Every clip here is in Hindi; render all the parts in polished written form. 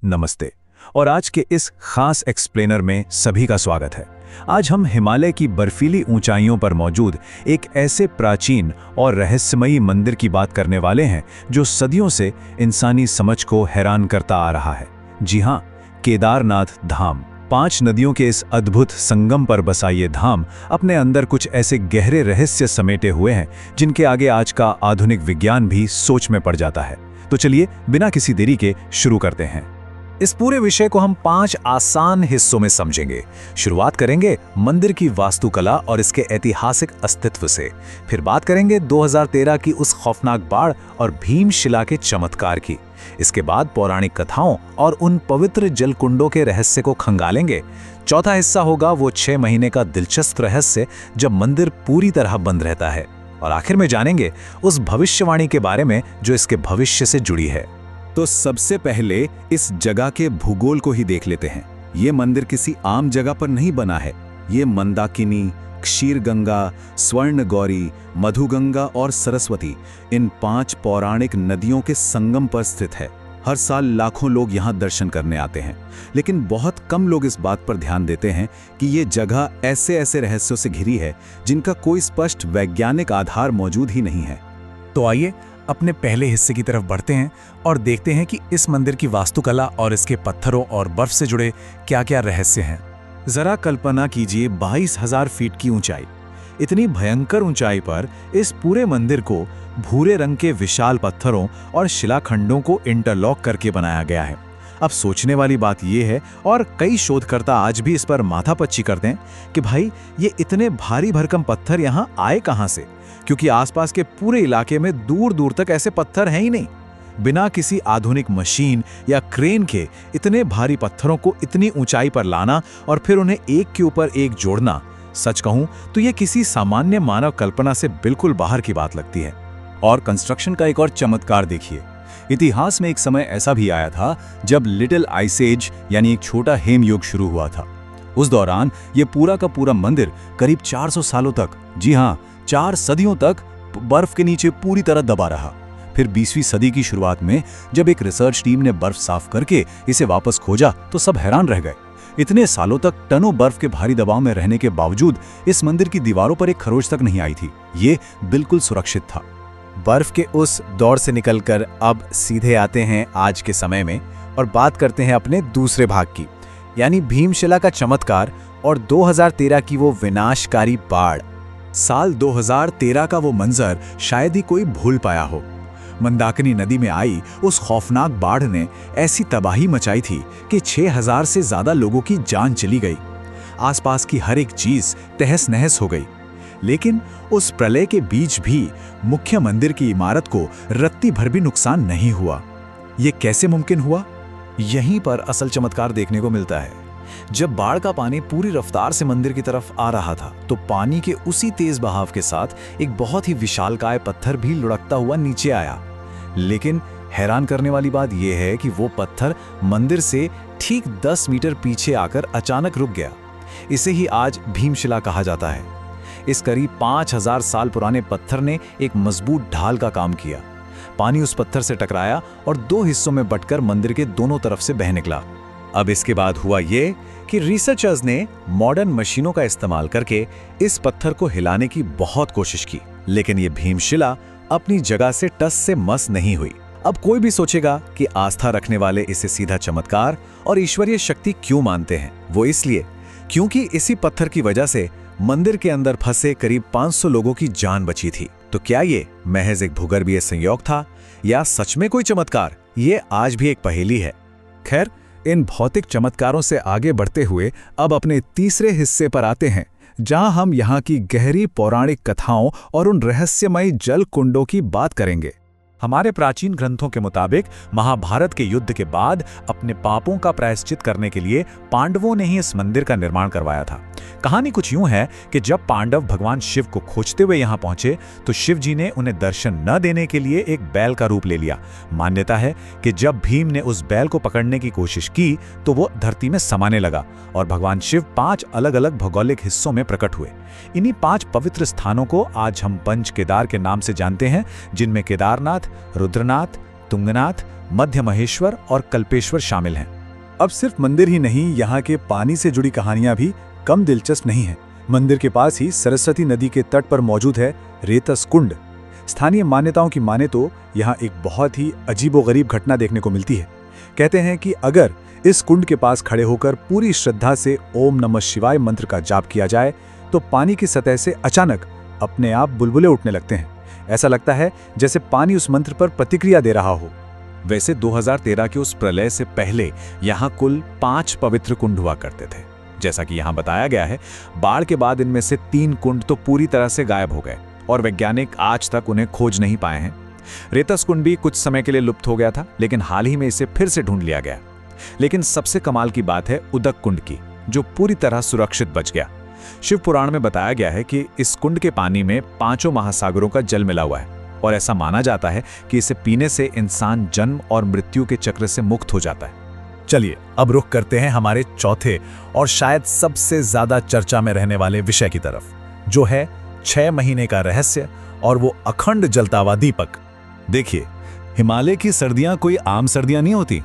नमस्ते। और आज के इस खास एक्सप्लेनर में सभी का स्वागत है। आज हम हिमालय की बर्फीली ऊंचाइयों पर मौजूद एक ऐसे प्राचीन और रहस्यमयी मंदिर की बात करने वाले हैं जो सदियों से इंसानी समझ को हैरान करता आ रहा है। जी हाँ, केदारनाथ धाम। 5 नदियों के इस अद्भुत संगम पर बसा ये धाम अपने अंदर कुछ ऐसे गहरे रहस्य समेटे हुए हैं जिनके आगे आज का आधुनिक विज्ञान भी सोच में पड़ जाता है। तो चलिए बिना किसी देरी के शुरू करते हैं। इस पूरे विषय को हम 5 आसान हिस्सों में समझेंगे। शुरुआत करेंगे मंदिर की वास्तुकला और इसके ऐतिहासिक अस्तित्व से। फिर बात करेंगे 2013 की उस खौफनाक बाढ़ और भीमशिला के चमत्कार की। इसके बाद पौराणिक कथाओं और उन पवित्र जलकुंडों के रहस्य को खंगालेंगे। चौथा हिस्सा होगा वो 6 महीने का दिलचस्प रहस्य जब मंदिर पूरी तरह बंद रहता है। और आखिर में जानेंगे उस भविष्यवाणी के बारे में जो इसके भविष्य से जुड़ी है। तो सबसे पहले इस जगह के भूगोल को ही देख लेते हैं। ये मंदिर किसी आम जगह पर नहीं बना है। ये मंदाकिनी, क्षीरगंगा, स्वर्णगौरी, मधुगंगा और सरस्वती, इन 5 पौराणिक नदियों के संगम पर स्थित है। हर साल लाखों लोग यहाँ दर्शन करने आते हैं, लेकिन बहुत कम लोग इस बात पर ध्यान देते हैं कि ये जगह ऐसे ऐसे रहस्यों से घिरी है जिनका कोई स्पष्ट वैज्ञानिक आधार मौजूद ही नहीं है। तो आइए अपने पहले हिस्से की तरफ बढ़ते हैं और देखते हैं कि इस मंदिर की वास्तुकला और इसके पत्थरों और बर्फ से जुड़े क्या-क्या रहस्य हैं। जरा कल्पना कीजिए 22,000 फीट की ऊंचाई। इतनी भयंकर ऊंचाई पर इस पूरे मंदिर को भूरे रंग के विशाल पत्थरों और शिलाखंडों को इंटरलॉक करके बनाया गया है। अब सोचने वाली बात यह है, और कई शोधकर्ता आज भी इस पर माथापच्ची करते हैं कि भाई ये इतने भारी भरकम पत्थर यहाँ आए कहाँ से, क्योंकि आसपास के पूरे इलाके में दूर दूर तक ऐसे पत्थर हैं ही नहीं। बिना किसी आधुनिक मशीन या क्रेन के इतने भारी पत्थरों को इतनी ऊंचाई पर लाना और फिर उन्हें एक के ऊपर एक जोड़ना, सच कहूं तो ये किसी सामान्य मानव कल्पना से बिल्कुल बाहर की बात लगती है। और कंस्ट्रक्शन का एक और चमत्कार देखिए। इतिहास में एक समय ऐसा भी आया था जब लिटिल आइस एज यानी एक छोटा हेमयुग शुरू हुआ था। उस दौरान ये पूरा का पूरा मंदिर करीब 400 सालों तक, जी हाँ 4 सदियों तक बर्फ के नीचे पूरी तरह दबा रहा। फिर 20वीं सदी की शुरुआत में जब एक रिसर्च टीम ने बर्फ साफ करके इसे वापस खोजा तो सब हैरान रह गए। इतने सालों तक टनों बर्फ के भारी दबाव में रहने के बावजूद इस मंदिर की दीवारों पर एक खरोंच तक नहीं आई थी। ये बिल्कुल सुरक्षित था। बर्फ के उस दौर से निकलकर अब सीधे आते हैं आज के समय में और बात करते हैं अपने दूसरे भाग की, यानी भीमशिला का चमत्कार और 2013 की वो विनाशकारी बाढ़। साल 2013 का वो मंजर शायद ही कोई भूल पाया हो। मंदाकिनी नदी में आई उस खौफनाक बाढ़ ने ऐसी तबाही मचाई थी कि 6,000 से ज्यादा लोगों की जान चली गई। आसपास की हर एक चीज तहस नहस हो गई। लेकिन उस प्रलय के बीच भी मुख्य मंदिर की इमारत को रत्ती भर भी नुकसान नहीं हुआ। ये कैसे मुमकिन हुआ? यहीं पर असल चमत्कार देखने को मिलता है। जब बाढ़ का पानी पूरी रफ्तार से मंदिर की तरफ आ रहा था तो पानी के उसी तेज बहाव के साथ एक बहुत ही विशालकाय पत्थर भी लुढ़कता हुआ नीचे आया। लेकिन हैरान करने वाली बात यह है कि वो पत्थर मंदिर से ठीक 10 मीटर पीछे आकर अचानक रुक गया। इसे ही आज भीमशिला कहा जाता है। इस करीब 5,000 साल पुराने पत्थर ने एक मजबूत ढाल का काम किया। पानी उस पत्थर से टकराया और 2 हिस्सों में बंटकर मंदिर के दोनों तरफ से बह निकला। अब इसके बाद हुआ ये कि रिसर्चर्स ने मॉडर्न मशीनों का इस्तेमाल करके इस पत्थर को हिलाने की बहुत कोशिश की, लेकिन ये भीमशिला अपनी जगह से टस से मस नहीं हुई। अब कोई भी सोचेगा कि आस्था रखने वाले इसे सीधा चमत्कार और ईश्वरीय शक्ति क्यों मानते हैं। वो इसलिए क्योंकि इसी पत्थर की वजह से मंदिर के अंदर फंसे करीब 500 लोगों की जान बची थी। तो क्या ये महज एक भूगर्भीय संयोग था या सच में कोई चमत्कार? ये आज भी एक पहेली है। खैर, इन भौतिक चमत्कारों से आगे बढ़ते हुए अब अपने तीसरे हिस्से पर आते हैं, जहां हम यहाँ की गहरी पौराणिक कथाओं और उन रहस्यमयी जल कुंडों की बात करेंगे। हमारे प्राचीन ग्रंथों के मुताबिक महाभारत के युद्ध के बाद अपने पापों का प्रायश्चित करने के लिए पांडवों ने ही इस मंदिर का निर्माण करवाया था। कहानी कुछ यूं है कि जब पांडव भगवान शिव को खोजते हुए यहाँ पहुंचे तो शिव जी ने उन्हें दर्शन न देने के लिए एक बैल का रूप ले लिया। मान्यता है कि जब भीम ने उस बैल को पकड़ने की कोशिश की तो वो धरती में समाने लगा और भगवान शिव 5 अलग अलग भौगोलिक हिस्सों में प्रकट हुए। इन्हीं 5 पवित्र स्थानों को आज हम पंच केदार के नाम से जानते हैं, जिनमें केदारनाथ, रुद्रनाथ, तुंगनाथ, मध्य महेश्वर और कल्पेश्वर शामिल हैं। अब सिर्फ मंदिर ही नहीं, यहाँ के पानी से जुड़ी कहानियां भी कम दिलचस्प नहीं हैं। मंदिर के पास ही सरस्वती नदी के तट पर मौजूद है रेतस कुंड। स्थानीय मान्यताओं की माने तो यहाँ एक बहुत ही अजीबोगरीब घटना देखने को मिलती है। कहते हैं कि अगर इस कुंड के पास खड़े होकर पूरी श्रद्धा से ओम नमः शिवाय मंत्र का जाप किया जाए तो पानी की सतह से अचानक अपने आप बुलबुले उठने लगते हैं। ऐसा लगता है जैसे पानी उस मंत्र पर प्रतिक्रिया दे रहा हो। वैसे 2013 के उस प्रलय से पहले यहाँ कुल 5 पवित्र कुंड हुआ करते थे। जैसा कि यहाँ बताया गया है, बाढ़ के बाद इनमें से 3 कुंड तो पूरी तरह से गायब हो गए और वैज्ञानिक आज तक उन्हें खोज नहीं पाए हैं। रेतस कुंड भी कुछ समय के लिए लुप्त हो गया था, लेकिन हाल ही में इसे फिर से ढूंढ लिया गया। लेकिन सबसे कमाल की बात है उदक कुंड की, जो पूरी तरह सुरक्षित बच गया। शिव पुराण में बताया गया है कि इस कुंड के पानी में 5 महासागरों का जल मिला हुआ है और ऐसा माना जाता है कि इसे पीने से इंसान जन्म और मृत्यु के चक्र से मुक्त हो जाता है। चलिए अब रुख करते हैं हमारे चौथे और शायद सबसे ज्यादा चर्चा में रहने वाले विषय की तरफ, जो है 6 महीने का रहस्य और वो अखंड जलता हुआ दीपक। देखिए, हिमालय की सर्दियां कोई आम सर्दियां नहीं होती।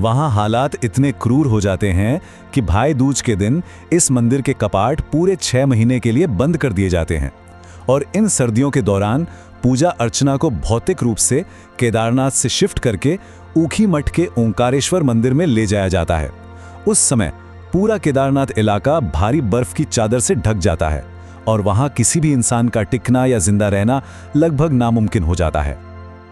वहां हालात इतने क्रूर हो जाते हैं कि भाई दूज के दिन इस मंदिर के कपाट पूरे 6 महीने के लिए बंद कर दिए जाते हैं और इन सर्दियों के दौरान पूजा अर्चना को भौतिक रूप से केदारनाथ से शिफ्ट करके ऊखी मठ के ओंकारेश्वर मंदिर में ले जाया जाता है। उस समय पूरा केदारनाथ इलाका भारी बर्फ की चादर से ढक जाता है और वहां किसी भी इंसान का टिकना या जिंदा रहना लगभग नामुमकिन हो जाता है।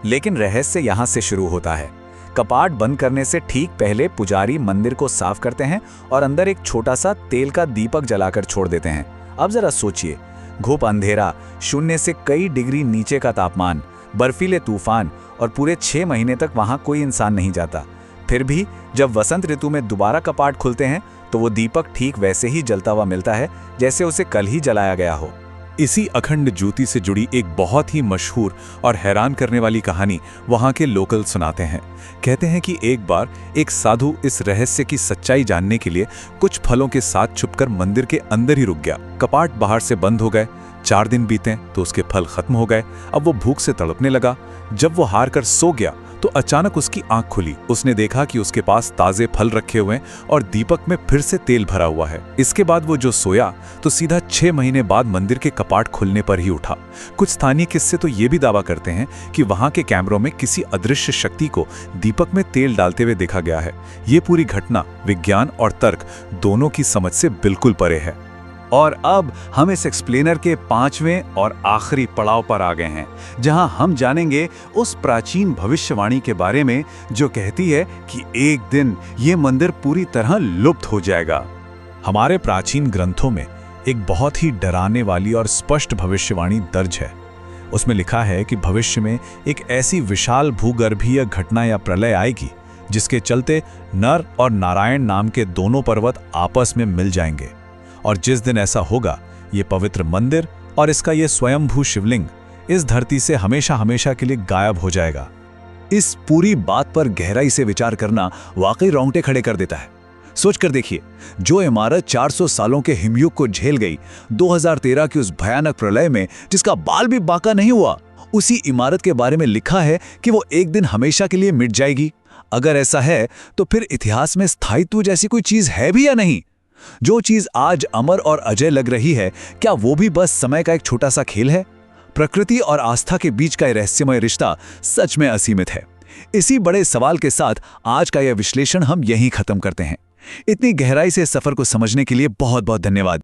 लेकिन रहस्य यहां से शुरू होता है। कपाट बंद करने से ठीक पहले पुजारी मंदिर को साफ करते हैं और अंदर एक छोटा सा तेल का दीपक जलाकर छोड़ देते हैं। अब जरा सोचिए, घुप अंधेरा, 0 से कई डिग्री नीचे का तापमान, बर्फीले तूफान और पूरे 6 महीने तक वहां कोई इंसान नहीं जाता। फिर भी जब वसंत ऋतु में दोबारा कपाट खुलते हैं तो वो दीपक ठीक वैसे ही जलता हुआ मिलता है जैसे उसे कल ही जलाया गया हो। इसी अखंड ज्योति से जुड़ी एक बहुत ही मशहूर और हैरान करने वाली कहानी वहां के लोकल सुनाते हैं। कहते हैं कि एक बार एक साधु इस रहस्य की सच्चाई जानने के लिए कुछ फलों के साथ छुपकर मंदिर के अंदर ही रुक गया। कपाट बाहर से बंद हो गए। 4 दिन बीते तो उसके फल खत्म हो गए। अब वो भूख से तड़पने लगा। जब वो हार कर सो गया तो अचानक उसकी आंख खुली। उसने देखा कि उसके पास ताजे फल रखे हुए और दीपक में फिर से तेल भरा हुआ है। इसके बाद वो जो सोया तो सीधा 6 महीने बाद मंदिर के कपाट खुलने पर ही उठा। कुछ स्थानीय किस्से तो ये भी दावा करते हैं कि वहां के कैमरों में किसी अदृश्य शक्ति को दीपक में तेल डालते हुए देखा गया है। ये पूरी घटना विज्ञान और तर्क दोनों की समझ से बिल्कुल परे है। और अब हम इस एक्सप्लेनर के 5वें और आखिरी पड़ाव पर आ गए हैं, जहां हम जानेंगे उस प्राचीन भविष्यवाणी के बारे में जो कहती है कि एक दिन ये मंदिर पूरी तरह लुप्त हो जाएगा। हमारे प्राचीन ग्रंथों में एक बहुत ही डराने वाली और स्पष्ट भविष्यवाणी दर्ज है। उसमें लिखा है कि भविष्य में एक ऐसी विशाल भूगर्भीय घटना या प्रलय आएगी जिसके चलते नर और नारायण नाम के दोनों पर्वत आपस में मिल जाएंगे और जिस दिन ऐसा होगा ये पवित्र मंदिर और इसका ये स्वयंभू शिवलिंग इस धरती से हमेशा हमेशा के लिए गायब हो जाएगा। इस पूरी बात पर गहराई से विचार करना वाकई रोंगटे खड़े कर देता है। सोच कर देखिए, जो इमारत 400 सालों के हिमयुग को झेल गई 2013 की उस भयानक प्रलय में, जिसका बाल भी बांका नहीं हुआ, उसी इमारत के बारे में लिखा है कि वो एक दिन हमेशा के लिए मिट जाएगी। अगर ऐसा है तो फिर इतिहास में स्थायित्व जैसी कोई चीज है भी या नहीं? जो चीज आज अमर और अजय लग रही है, क्या वो भी बस समय का एक छोटा सा खेल है? प्रकृति और आस्था के बीच का यह रहस्यमय रिश्ता सच में असीमित है। इसी बड़े सवाल के साथ आज का यह विश्लेषण हम यहीं खत्म करते हैं। इतनी गहराई से सफर को समझने के लिए बहुत बहुत धन्यवाद।